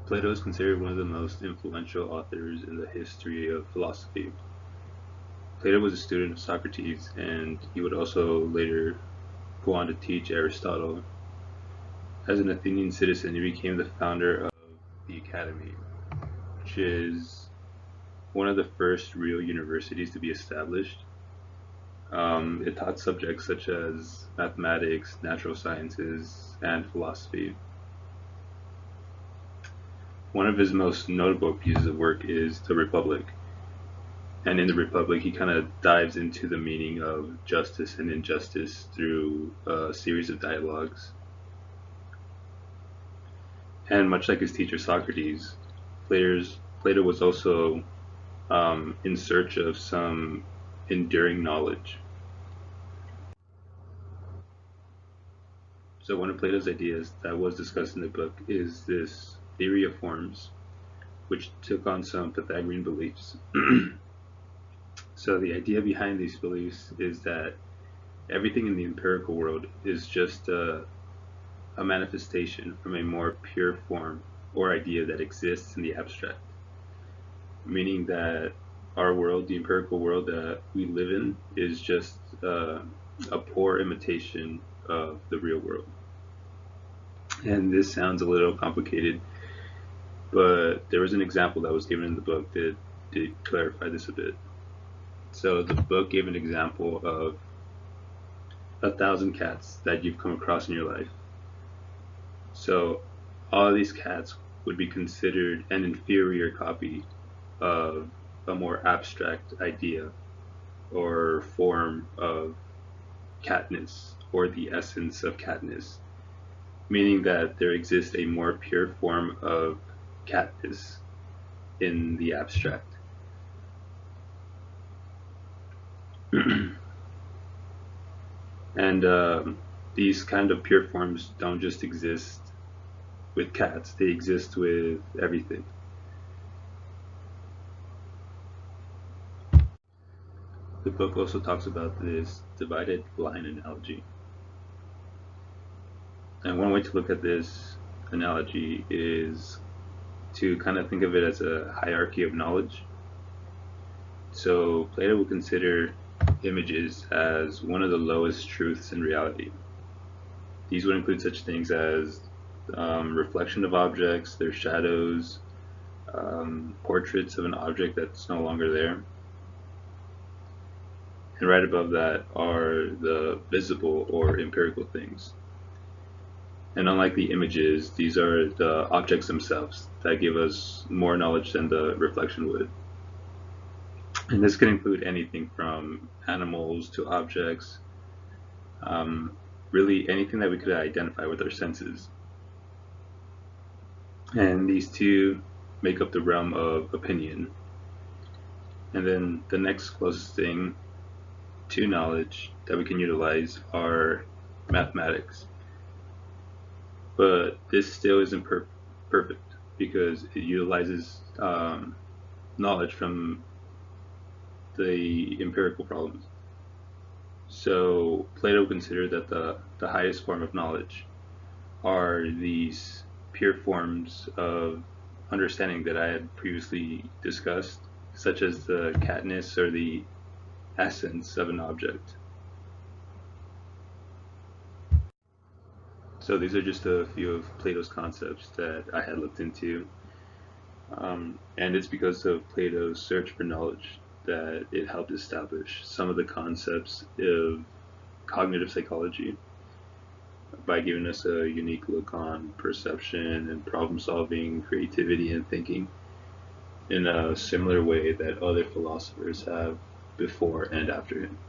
Plato is considered one of the most influential authors in the history of philosophy. Plato was a student of Socrates, and he would also later go on to teach Aristotle. As an Athenian citizen, he became the founder of the Academy, which is one of the first real universities to be established. It taught subjects such as mathematics, natural sciences, and philosophy. One of his most notable pieces of work is The Republic. And in The Republic, he kind of dives into the meaning of justice and injustice through a series of dialogues. And much like his teacher Socrates, Plato was also in search of some enduring knowledge. So one of Plato's ideas that was discussed in the book is this theory of forms, which took on some Pythagorean beliefs. So the idea behind these beliefs is that everything in the empirical world is just a manifestation from a more pure form or idea that exists in the abstract, meaning that our world, the empirical world that we live in, is just a poor imitation of the real world. And this sounds a little complicated, but there was an example that was given in the book that did clarify this a bit. So the book gave an example of 1,000 cats that you've come across in your life. So all of these cats would be considered an inferior copy of a more abstract idea or form of catness, or the essence of catness, meaning that there exists a more pure form of catness in the abstract. And these kind of pure forms don't just exist with cats, they exist with everything. The book also talks about this divided line analogy. And one way to look at this analogy is to kind of think of it as a hierarchy of knowledge. So Plato would consider images as one of the lowest truths in reality. These would include such things as reflection of objects, their shadows, portraits of an object that's no longer there. And right above that are the visible or empirical things. And unlike the images, these are the objects themselves that give us more knowledge than the reflection would. And this could include anything from animals to objects, really anything that we could identify with our senses. And these two make up the realm of opinion. And then the next closest thing to knowledge that we can utilize are mathematics. But this still isn't perfect because it utilizes knowledge from the empirical problems. So Plato considered that the highest form of knowledge are these pure forms of understanding that I had previously discussed, such as the catness or the essence of an object. So these are just a few of Plato's concepts that I had looked into. And it's because of Plato's search for knowledge that it helped establish some of the concepts of cognitive psychology by giving us a unique look on perception and problem solving, creativity, and thinking in a similar way that other philosophers have before and after him.